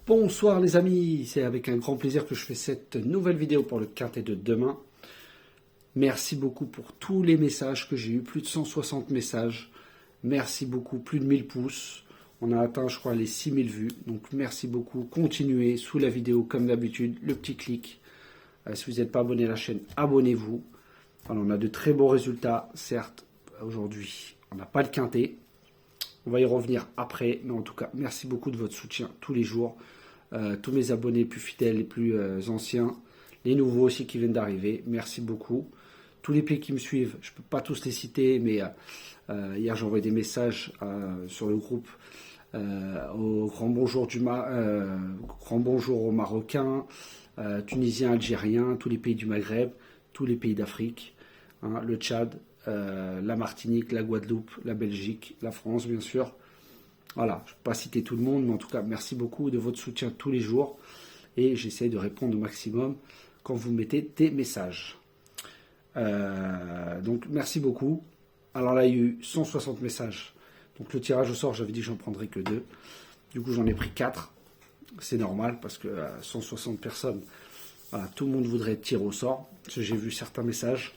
Bonsoir les amis, c'est avec un grand plaisir que je fais cette nouvelle vidéo pour le quintet de demain. Merci beaucoup pour tous les messages que j'ai eu, plus de 160 messages. Merci beaucoup, plus de 1000 pouces. On a atteint, je crois, les 6000 vues. Donc merci beaucoup. Continuez sous la vidéo comme d'habitude, le petit clic. Si vous n'êtes pas abonné à la chaîne, abonnez-vous. Alors, on a de très beaux résultats, certes. Aujourd'hui, on n'a pas le quintet. On va y revenir après, mais en tout cas, merci beaucoup de votre soutien tous les jours. Tous mes abonnés plus fidèles, les plus anciens, les nouveaux aussi qui viennent d'arriver, merci beaucoup. Tous les pays qui me suivent, je ne peux pas tous les citer, mais hier j'ai envoyé des messages sur le groupe au grand bonjour, grand bonjour aux Marocains, Tunisiens, Algériens, tous les pays du Maghreb, tous les pays d'Afrique, hein, le Tchad, la Martinique, la Guadeloupe, la Belgique, la France bien sûr. Voilà, je ne peux pas citer tout le monde, mais en tout cas, merci beaucoup de votre soutien tous les jours. Et j'essaie de répondre au maximum quand vous mettez des messages. Donc, merci beaucoup. Alors là, il y a eu 160 messages. Donc, le tirage au sort, j'avais dit que j'en prendrais que 2. Du coup, j'en ai pris 4. C'est normal parce que 160 personnes, voilà, tout le monde voudrait tirer au sort. Parce que j'ai vu certains messages.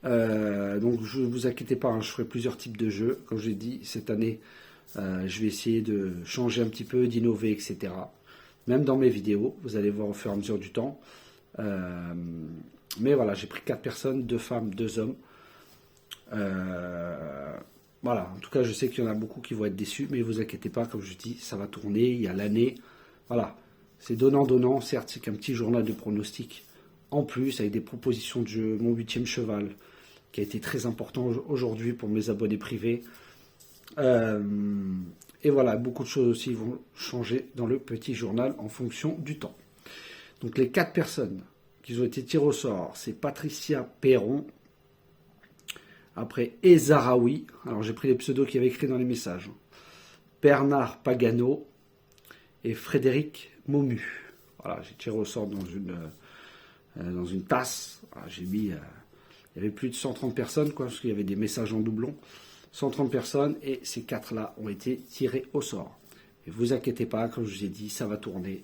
Donc, ne vous inquiétez pas, hein, je ferai plusieurs types de jeux. Comme j'ai dit, cette année, je vais essayer de changer un petit peu, d'innover, etc. Même dans mes vidéos, vous allez voir au fur et à mesure du temps. Mais voilà, j'ai pris 4 personnes, 2 femmes, 2 hommes. Voilà, en tout cas, je sais qu'il y en a beaucoup qui vont être déçus, mais ne vous inquiétez pas, comme je dis, ça va tourner, il y a l'année. Voilà, c'est donnant-donnant. Certes, c'est qu'un petit journal de pronostic en plus, avec des propositions de jeu, mon 8e cheval, qui a été très important aujourd'hui pour mes abonnés privés. Et voilà, beaucoup de choses aussi vont changer dans le petit journal en fonction du temps. Donc les 4 personnes qui ont été tirées au sort, c'est Patricia Perron, après Ezaraoui, alors j'ai pris les pseudos qu'il y avait écrits dans les messages, Bernard Pagano et Frédéric Momu. Voilà, j'ai tiré au sort dans une tasse. Voilà, j'ai mis, il y avait plus de 130 personnes, quoi, parce qu'il y avait des messages en doublon. 130 personnes et ces 4-là ont été tirés au sort. Et vous inquiétez pas, comme je vous ai dit, ça va tourner.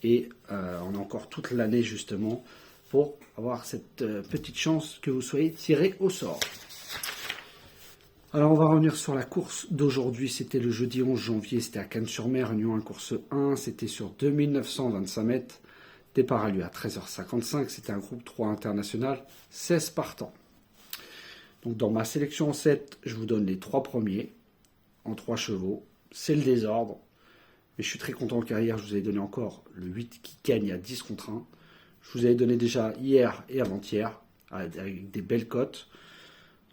Et on a encore toute l'année justement pour avoir cette petite chance que vous soyez tirés au sort. Alors on va revenir sur la course d'aujourd'hui. C'était le jeudi 11 janvier, c'était à Cannes-sur-Mer, Réunion 1, course 1. C'était sur 2925 mètres. Départ a lieu à 13h55. C'était un groupe 3 international, 16 partants. Donc dans ma sélection en 7, je vous donne les 3 premiers en 3 chevaux. C'est le désordre. Mais je suis très content car hier, je vous avais donné encore le 8 qui gagne à 10 contre 1. Je vous avais donné déjà hier et avant-hier avec des belles cotes.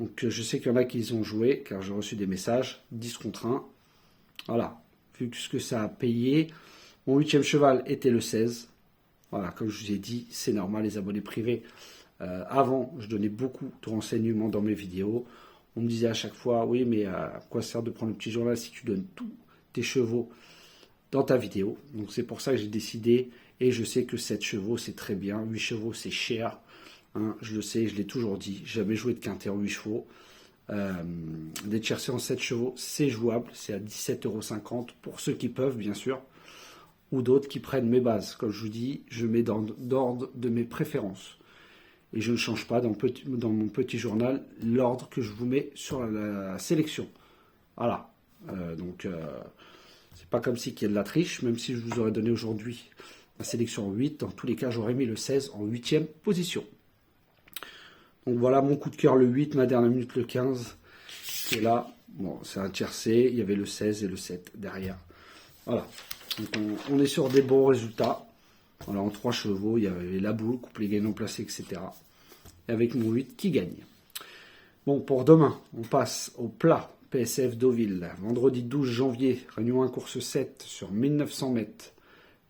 Donc je sais qu'il y en a qui ont joué car j'ai reçu des messages. 10 contre 1. Voilà. Vu ce que ça a payé. Mon 8e cheval était le 16. Voilà, comme je vous ai dit, c'est normal, les abonnés privés. Avant, je donnais beaucoup de renseignements dans mes vidéos. On me disait à chaque fois, oui, mais à quoi sert de prendre le petit journal si tu donnes tous tes chevaux dans ta vidéo? Donc c'est pour ça que j'ai décidé, et je sais que 7 chevaux, c'est très bien. 8 chevaux, c'est cher. Hein, je le sais, je l'ai toujours dit. Jamais joué de quintet en 8 chevaux. Des tiercés en 7 chevaux, c'est jouable. C'est à 17,50 € pour ceux qui peuvent, bien sûr. Ou d'autres qui prennent mes bases. Comme je vous dis, je mets dans l'ordre de mes préférences. Et je ne change pas dans mon petit journal l'ordre que je vous mets sur la sélection. Voilà. C'est pas comme si qu'il y a de la triche, même si je vous aurais donné aujourd'hui la sélection en 8. Dans tous les cas, j'aurais mis le 16 en 8e position. Donc voilà mon coup de cœur, le 8, ma dernière minute, le 15. Qui est là. Bon, c'est un tiercé. Il y avait le 16 et le 7 derrière. Voilà. Donc on est sur des bons résultats. Voilà, en 3 chevaux, il y avait la boule, couple gagnant placé, etc. Et avec mon 8 qui gagne. Bon, pour demain, on passe au plat PSF Deauville. Vendredi 12 janvier, Réunion 1, course 7 sur 1900 mètres.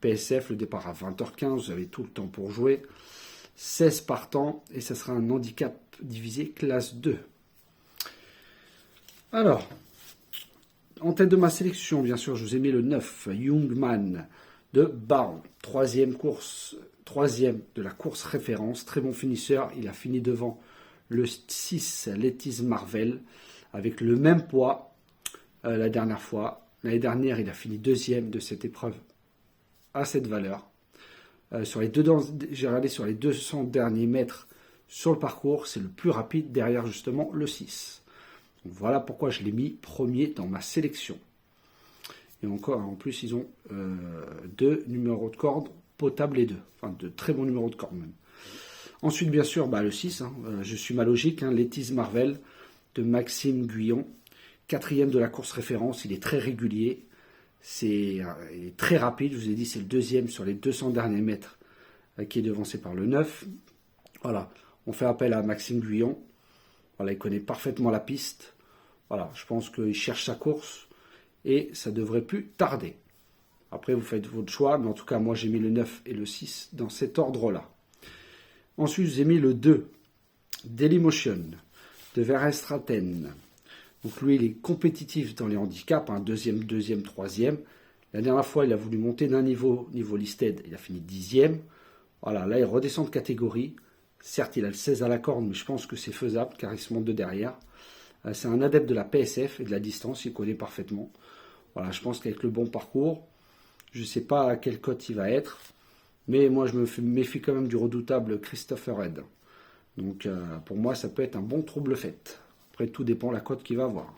PSF, le départ à 20h15, vous avez tout le temps pour jouer. 16 partants et ça sera un handicap divisé classe 2. Alors, en tête de ma sélection, bien sûr, je vous ai mis le 9, Youngman de Baron. Troisième de la course référence. Très bon finisseur. Il a fini devant le 6, Lettice Marvel, avec le même poids la dernière fois. L'année dernière, il a fini 2e de cette épreuve à cette valeur. J'ai regardé sur les 200 derniers mètres sur le parcours, c'est le plus rapide derrière justement le 6. Donc voilà pourquoi je l'ai mis premier dans ma sélection. Et encore, en plus, ils ont 2 numéros de corde potables les deux. Enfin, de très bons numéros de corde même. Ensuite, bien sûr, le 6, je suis ma logique, Lettice Marvel de Maxime Guyon. 4e de la course référence, il est très régulier. Il est très rapide, je vous ai dit, c'est le 2e sur les 200 derniers mètres qui est devancé par le 9. Voilà, on fait appel à Maxime Guyon. Voilà, il connaît parfaitement la piste. Voilà, je pense qu'il cherche sa course et ça devrait plus tarder. Après, vous faites votre choix, mais en tout cas, moi, j'ai mis le 9 et le 6 dans cet ordre-là. Ensuite, j'ai mis le 2, Dailymotion, de Verstraeten. Donc lui, il est compétitif dans les handicaps, deuxième, troisième. La dernière fois, il a voulu monter d'un niveau listed, il a fini 10e. Voilà, là, il redescend de catégorie. Certes, il a le 16 à la corde, mais je pense que c'est faisable, car il se monte de derrière. C'est un adepte de la PSF et de la distance, il connaît parfaitement. Voilà, je pense qu'avec le bon parcours, je ne sais pas à quelle cote il va être, mais moi, je me méfie quand même du redoutable Christopher Red. Donc, pour moi, ça peut être un bon trouble fait. Après, tout dépend de la cote qu'il va avoir.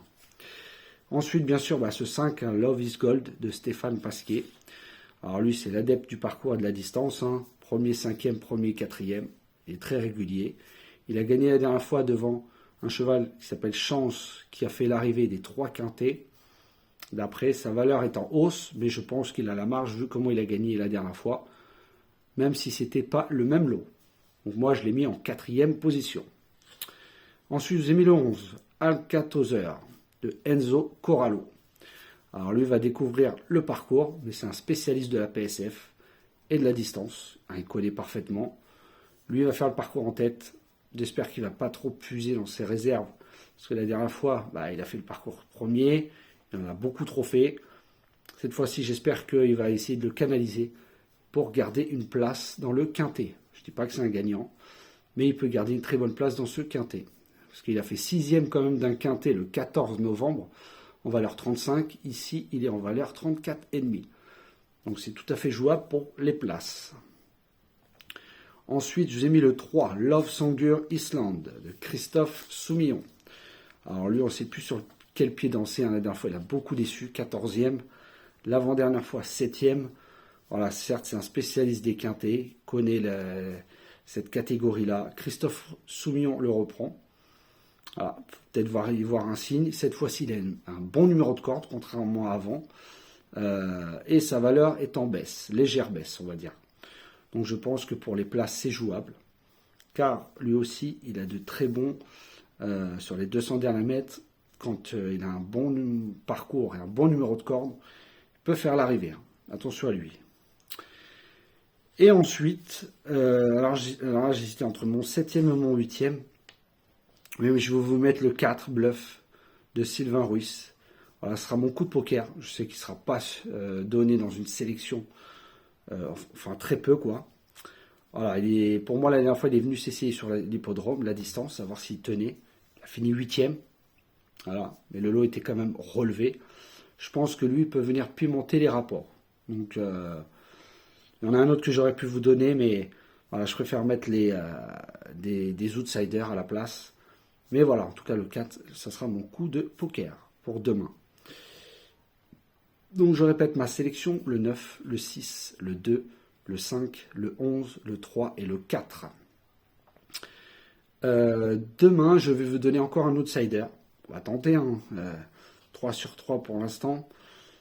Ensuite, bien sûr, ce 5, Love is Gold de Stéphane Pasquier. Alors lui, c'est l'adepte du parcours et de la distance. Premier, 5e, premier, 4e. Il est très régulier. Il a gagné la dernière fois devant un cheval qui s'appelle Chance, qui a fait l'arrivée des 3 quintés. D'après, sa valeur est en hausse, mais je pense qu'il a la marge vu comment il a gagné la dernière fois, même si ce n'était pas le même lot. Donc moi, je l'ai mis en 4e position. Ensuite, j'ai mis le 11, Alcatozer, de Enzo Corallo. Alors lui va découvrir le parcours, mais c'est un spécialiste de la PSF et de la distance. Il connaît parfaitement. Lui va faire le parcours en tête. J'espère qu'il ne va pas trop puiser dans ses réserves, parce que la dernière fois, il a fait le parcours premier. Il en a beaucoup trop fait. Cette fois-ci, j'espère qu'il va essayer de le canaliser pour garder une place dans le quintet. Je ne dis pas que c'est un gagnant, mais il peut garder une très bonne place dans ce quintet. Parce qu'il a fait 6e quand même d'un quintet le 14 novembre, en valeur 35. Ici, il est en valeur 34,5. Donc c'est tout à fait jouable pour les places. Ensuite, je vous ai mis le 3, Love Songur Island, de Christophe Soumillon. Alors lui, on ne sait plus sur quel pied danser. La dernière fois, il a beaucoup déçu, 14e. L'avant-dernière fois, 7e. Voilà, certes, c'est un spécialiste des quintets, connaît cette catégorie-là. Christophe Soumillon le reprend. Voilà, peut-être y voir un signe. Cette fois-ci, il a un bon numéro de corde, contrairement à avant. Et sa valeur est en baisse, légère baisse, on va dire. Donc je pense que pour les places, c'est jouable. Car lui aussi, il a de très bons, sur les 200 derniers mètres, quand il a un bon parcours et un bon numéro de corde, il peut faire l'arrivée. Attention à lui. Et ensuite, alors j'hésitais entre mon 7e et mon 8e. Mais je vais vous mettre le 4, Bluff, de Sylvain Ruiz. Voilà, ce sera mon coup de poker. Je sais qu'il ne sera pas donné dans une sélection. Enfin, très peu, quoi. Voilà, pour moi, la dernière fois, il est venu s'essayer sur l'hippodrome, la distance, savoir s'il tenait. Il a fini 8e. Voilà, mais le lot était quand même relevé. Je pense que lui peut venir pimenter les rapports. Donc, il y en a un autre que j'aurais pu vous donner, mais voilà, je préfère mettre des outsiders à la place. Mais voilà, en tout cas, le 4, ça sera mon coup de poker pour demain. Donc, je répète ma sélection, le 9, le 6, le 2, le 5, le 11, le 3 et le 4. Demain, je vais vous donner encore un outsider. On va tenter, 3 sur 3 pour l'instant.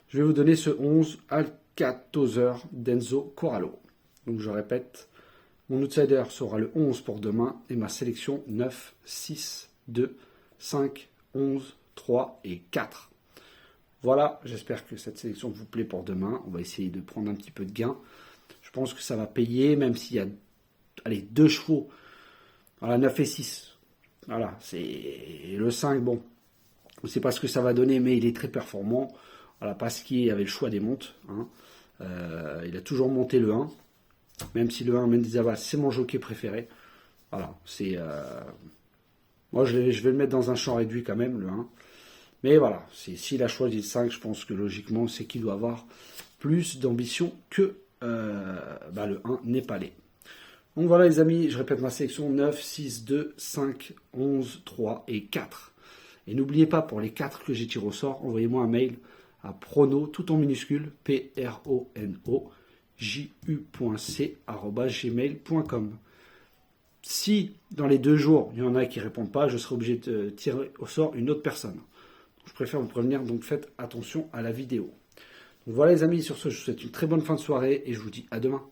Je vais vous donner ce 11, Alcatozer d'Enzo Corallo. Donc, je répète, mon outsider sera le 11 pour demain et ma sélection 9, 6, 2, 5, 11, 3 et 4. Voilà, j'espère que cette sélection vous plaît pour demain. On va essayer de prendre un petit peu de gain. Je pense que ça va payer, même s'il y a 2 chevaux. Voilà, 9 et 6. Voilà, c'est le 5, bon. On ne sait pas ce que ça va donner, mais il est très performant. Voilà, Pasquier avait le choix des montes. Il a toujours monté le 1. Même si le 1, Mendizábal, c'est mon jockey préféré. Voilà, c'est... Moi, je vais le mettre dans un champ réduit quand même, le 1. Mais voilà, s'il a choisi le 5, je pense que logiquement, c'est qu'il doit avoir plus d'ambition que le 1 népalais. Donc voilà les amis, je répète ma sélection 9, 6, 2, 5, 11, 3 et 4. Et n'oubliez pas, pour les 4 que j'ai tiré au sort, envoyez-moi un mail à prono, tout en minuscule, prono, ju.c@gmail.com. Si dans les 2 jours, il y en a qui ne répondent pas, je serai obligé de tirer au sort une autre personne. Je préfère vous prévenir, donc faites attention à la vidéo. Donc voilà les amis, sur ce, je vous souhaite une très bonne fin de soirée et je vous dis à demain.